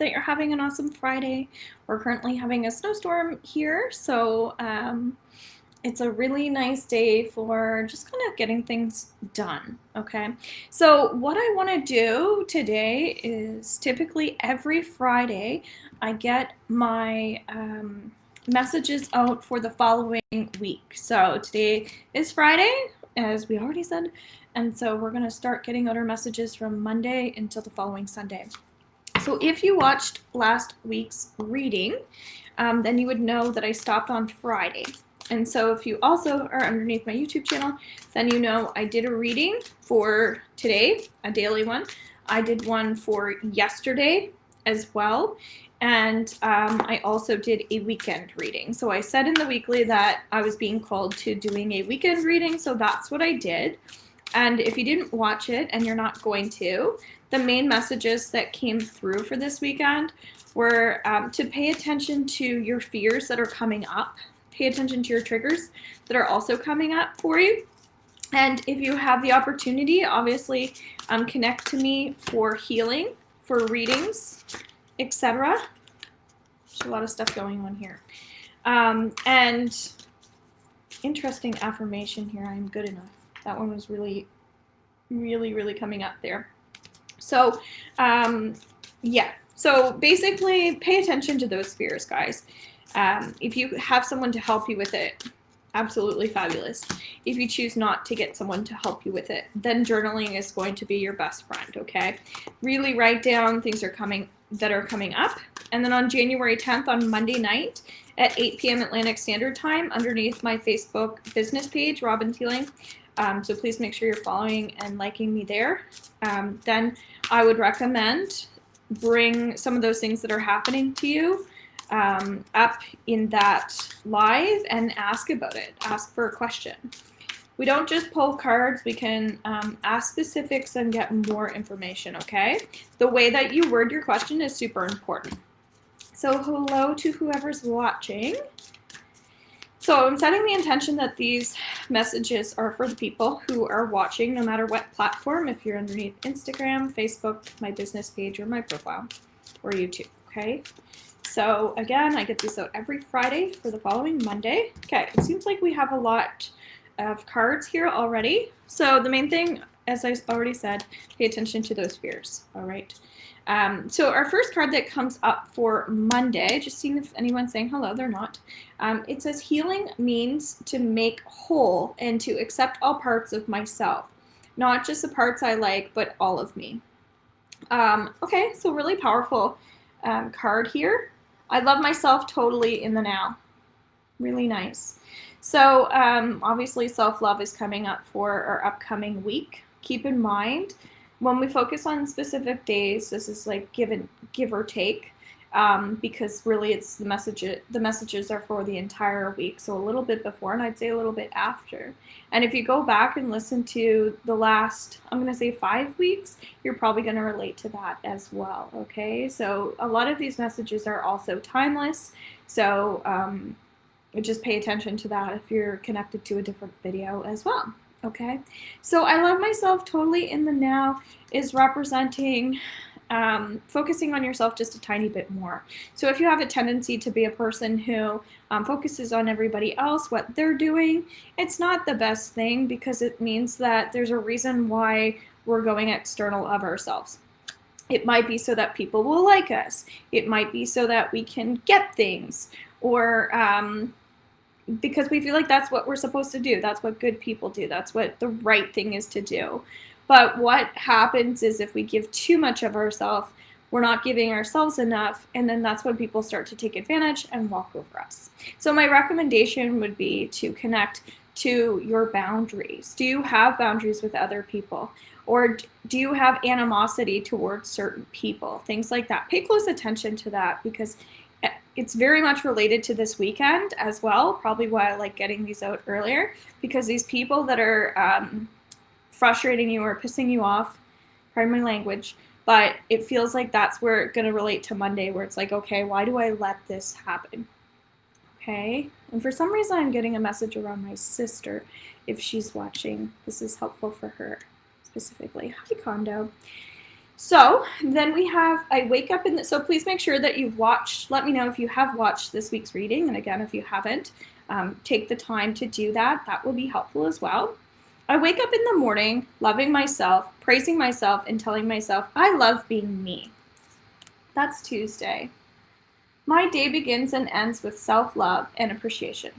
that you're having an awesome Friday. We're currently having a snowstorm here, so it's a really nice day for just kind of getting things done, okay? So what I want to do today is typically every Friday I get my messages out for the following week. So today is Friday, as we already said, and so we're going to start getting out our messages from Monday until the following Sunday. So if you watched last week's reading, then you would know that I stopped on Friday. And so if you also are underneath my YouTube channel, then you know I did a reading for today, a daily one. I did one for yesterday as well. And I also did a weekend reading. So I said in the weekly that I was being called to doing a weekend reading, so that's what I did. And if you didn't watch it and you're not going to, the main messages that came through for this weekend were to pay attention to your fears that are coming up. Pay attention to your triggers that are also coming up for you. And if you have the opportunity, obviously connect to me for healing, for readings, etc. There's a lot of stuff going on here. And interesting affirmation here, I am good enough. That one was really, really, really coming up there. So, yeah. So basically, pay attention to those fears, guys. If you have someone to help you with it, absolutely fabulous. If you choose not to get someone to help you with it, then journaling is going to be your best friend, okay? Really write down things that are coming up. And then on January 10th, on Monday night at 8 p.m. Atlantic Standard Time, underneath my Facebook business page, robinshealing, so please make sure you're following and liking me there. Then I would recommend bring some of those things that are happening to you up in that live and ask about it. Ask for a question. We don't just pull cards. We can ask specifics and get more information, okay? The way that you word your question is super important. So hello to whoever's watching. So I'm setting the intention that these messages are for the people who are watching, no matter what platform, if you're underneath Instagram, Facebook, my business page, or my profile, or YouTube, okay? So again, I get these out every Friday for the following Monday. Okay, it seems like we have a lot of cards here already. So the main thing, as I already said, pay attention to those fears, all right? So our first card that comes up for Monday, just seeing if anyone's saying hello, they're not. It says healing means to make whole and to accept all parts of myself, not just the parts I like, but all of me. Okay, so really powerful card here. I love myself totally in the now. Really nice. So obviously self-love is coming up for our upcoming week. Keep in mind, when we focus on specific days, this is like give or take, because really it's the messages are for the entire week, so a little bit before and I'd say a little bit after. And if you go back and listen to the last, I'm going to say 5 weeks, you're probably going to relate to that as well, okay? So a lot of these messages are also timeless, so just pay attention to that if you're connected to a different video as well. Okay, so I love myself totally in the now is representing focusing on yourself just a tiny bit more. So if you have a tendency to be a person who focuses on everybody else, what they're doing, it's not the best thing, because it means that there's a reason why we're going external of ourselves. It might be so that people will like us. It might be so that we can get things, or because we feel like that's what we're supposed to do. That's what good people do. That's what the right thing is to do. But what happens is if we give too much of ourselves, we're not giving ourselves enough, and then that's when people start to take advantage and walk over us. So my recommendation would be to connect to your boundaries. Do you have boundaries with other people? Or do you have animosity towards certain people? Things like that. Pay close attention to that, because it's very much related to this weekend as well. Probably why I like getting these out earlier, because these people that are frustrating you or pissing you off, pardon my language, but it feels like that's where it's going to relate to Monday, where it's like, okay, why do I let this happen? Okay, and for some reason I'm getting a message around my sister. If she's watching, this is helpful for her specifically. Hi, Kondo. So then we have, I wake up so please make sure that you've watched, let me know if you have watched this week's reading. And again, if you haven't, take the time to do that. That will be helpful as well. I wake up in the morning, loving myself, praising myself, and telling myself, I love being me. That's Tuesday. My day begins and ends with self-love and appreciation.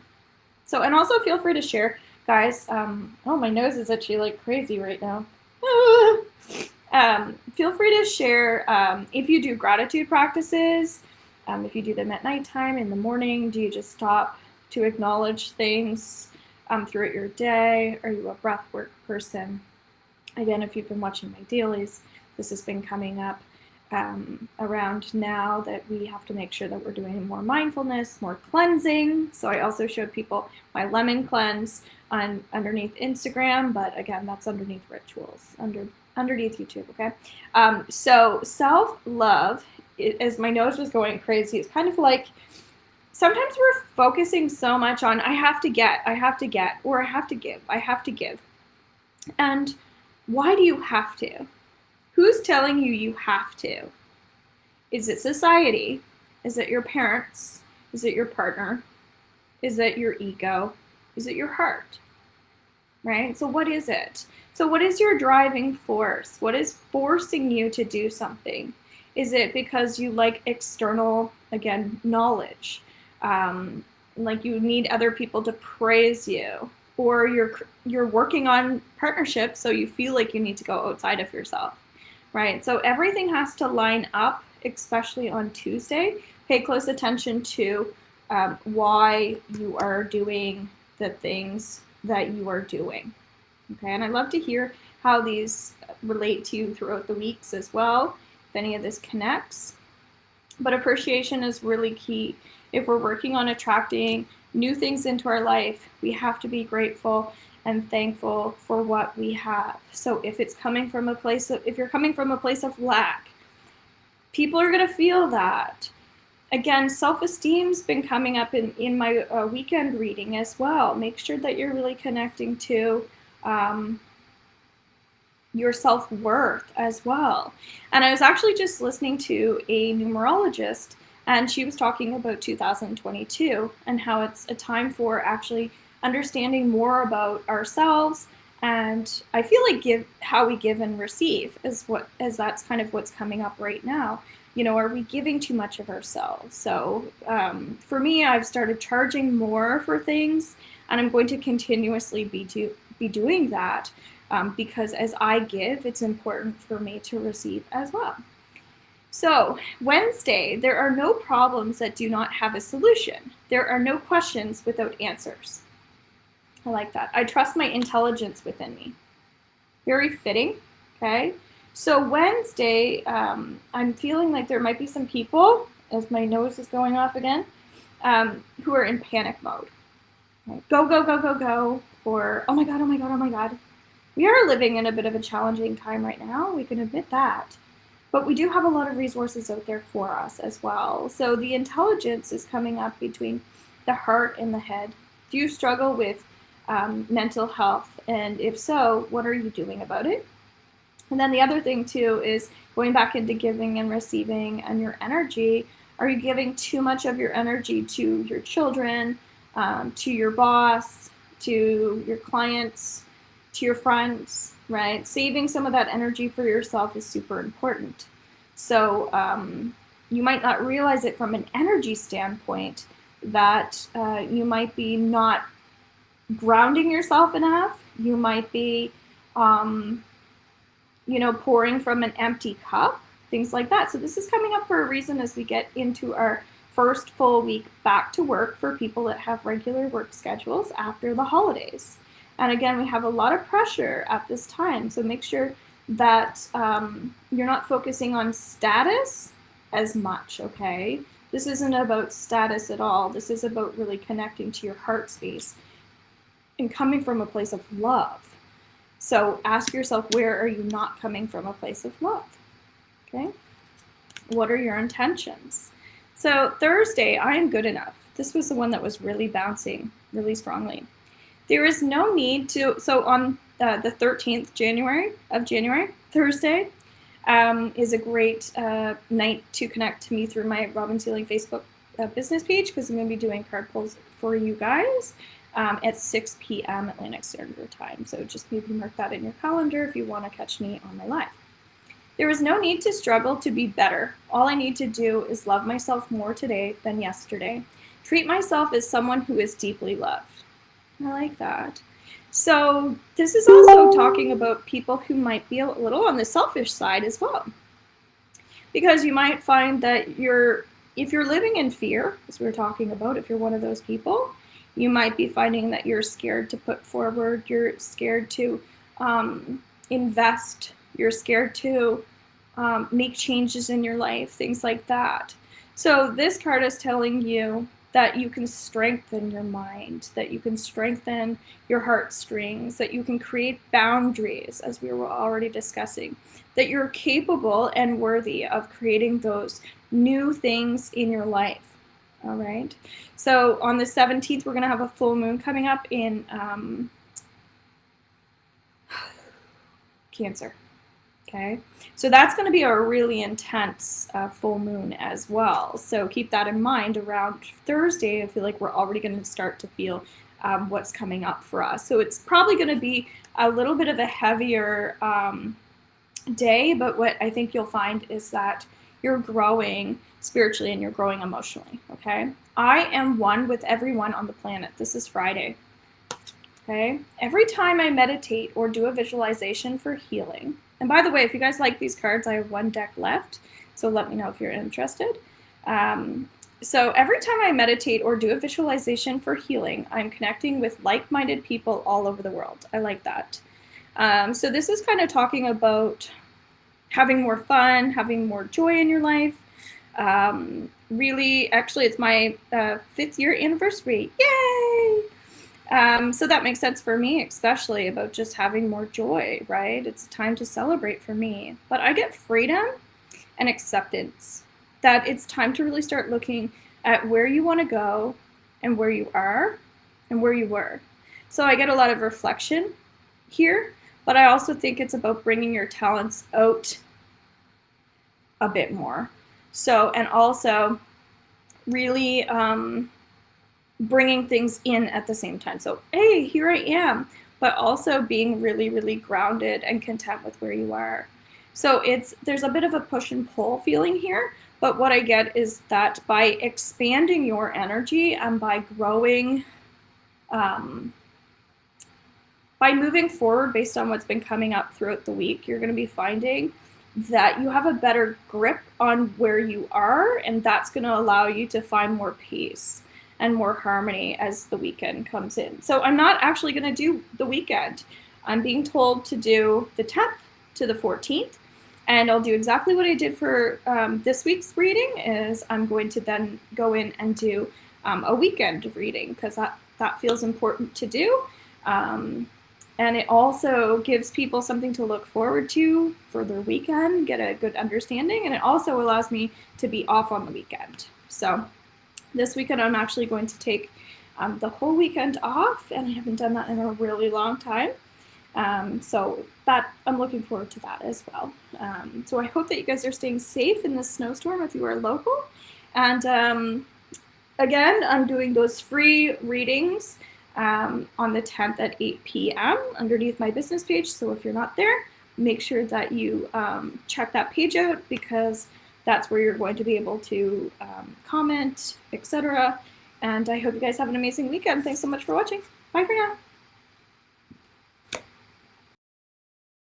So, and also feel free to share, guys. Oh, my nose is actually like crazy right now. Feel free to share if you do gratitude practices, if you do them at nighttime, in the morning. Do you just stop to acknowledge things throughout your day? Are you a breath work person? Again, if you've been watching my dailies, this has been coming up around now that we have to make sure that we're doing more mindfulness, more cleansing. So I also showed people my lemon cleanse underneath Instagram, but again, that's underneath rituals, underneath YouTube, okay? So self-love, as my nose was going crazy, it's kind of like sometimes we're focusing so much on I have to get, or I have to give. And why do you have to? Who's telling you have to? Is it society? Is it your parents? Is it your partner? Is it your ego? Is it your heart? Right? So what is it? So what is your driving force? What is forcing you to do something? Is it because you like external, again, knowledge? Like you need other people to praise you, or you're working on partnerships, so you feel like you need to go outside of yourself, right? So everything has to line up, especially on Tuesday. Pay close attention to why you are doing the things that you are doing. Okay, and I'd love to hear how these relate to you throughout the weeks as well, if any of this connects. But appreciation is really key. If we're working on attracting new things into our life, we have to be grateful and thankful for what we have. So if it's coming from a place of, if you're coming from a place of lack, people are going to feel that. Again, self-esteem's been coming up in my weekend reading as well. Make sure that you're really connecting to your self-worth as well. And I was actually just listening to a numerologist, and she was talking about 2022 and how it's a time for actually understanding more about ourselves. And I feel like how we give and receive is that's kind of what's coming up right now. You know, are we giving too much of ourselves? So for me, I've started charging more for things, and I'm going to continuously be doing that because as I give, it's important for me to receive as well. So Wednesday, there are no problems that do not have a solution. There are no questions without answers. I like that. I trust my intelligence within me. Very fitting, okay? So Wednesday, I'm feeling like there might be some people, as my nose is going off again, who are in panic mode. Right? Go, go, go, go, go, or oh my God, oh my God, oh my God. We are living in a bit of a challenging time right now. We can admit that. But we do have a lot of resources out there for us as well. So the intelligence is coming up between the heart and the head. Do you struggle with mental health? And if so, what are you doing about it? And then the other thing too is going back into giving and receiving and your energy. Are you giving too much of your energy to your children, to your boss, to your clients, to your friends, right? Saving some of that energy for yourself is super important. So you might not realize it from an energy standpoint that you might be not grounding yourself enough. You might be, pouring from an empty cup, things like that. So this is coming up for a reason as we get into our first full week back to work for people that have regular work schedules after the holidays. And again, we have a lot of pressure at this time. So make sure that you're not focusing on status as much, okay? This isn't about status at all. This is about really connecting to your heart space and coming from a place of love. So ask yourself, where are you not coming from a place of love, okay? What are your intentions? So Thursday, I am good enough. This was the one that was really bouncing really strongly. There is no need to, so on the 13th January, Thursday, is a great night to connect to me through my Robin's Healing Facebook business page, because I'm going to be doing card pulls for you guys at 6 p.m. Atlantic Standard Time. So just maybe mark that in your calendar if you want to catch me on my live. There is no need to struggle to be better. All I need to do is love myself more today than yesterday. Treat myself as someone who is deeply loved. I like that. So this is also talking about people who might be a little on the selfish side as well. Because you might find that if you're living in fear, as we were talking about, if you're one of those people, you might be finding that you're scared to put forward, you're scared to invest, you're scared to make changes in your life, things like that. So this card is telling you that you can strengthen your mind, that you can strengthen your heartstrings, that you can create boundaries, as we were already discussing, that you're capable and worthy of creating those new things in your life. All right. So on the 17th, we're going to have a full moon coming up in Cancer. Okay, so that's going to be a really intense full moon as well. So keep that in mind. Around Thursday, I feel like we're already going to start to feel what's coming up for us. So it's probably going to be a little bit of a heavier day, but what I think you'll find is that you're growing spiritually and you're growing emotionally. Okay, I am one with everyone on the planet. This is Friday. Okay, every time I meditate or do a visualization for healing. And by the way, if you guys like these cards, I have one deck left, so let me know if you're interested. So every time I meditate or do a visualization for healing, I'm connecting with like-minded people all over the world. I like that. So this is kind of talking about having more fun, having more joy in your life. Really, actually, it's my 5th year anniversary. Yay! So that makes sense for me, especially about just having more joy, right? It's time to celebrate for me. But I get freedom and acceptance, that it's time to really start looking at where you want to go and where you are and where you were. So I get a lot of reflection here, but I also think it's about bringing your talents out a bit more. So, and also really bringing things in at the same time. So, hey, here I am, but also being really, really grounded and content with where you are. So there's a bit of a push and pull feeling here, but what I get is that by expanding your energy and by growing, by moving forward based on what's been coming up throughout the week, you're going to be finding that you have a better grip on where you are, and that's going to allow you to find more peace and more harmony as the weekend comes in. So I'm not actually going to do the weekend. I'm being told to do the 10th to the 14th, and I'll do exactly what I did for this week's reading. Is I'm going to then go in and do a weekend reading, because that feels important to do. And it also gives people something to look forward to for their weekend, get a good understanding, and it also allows me to be off on the weekend. So this weekend, I'm actually going to take the whole weekend off, and I haven't done that in a really long time. So that I'm looking forward to that as well. So I hope that you guys are staying safe in this snowstorm if you are local. And again, I'm doing those free readings on the 10th at 8 p.m. underneath my business page. So if you're not there, make sure that you check that page out, because that's where you're going to be able to comment, etc. And I hope you guys have an amazing weekend. Thanks so much for watching. Bye for now.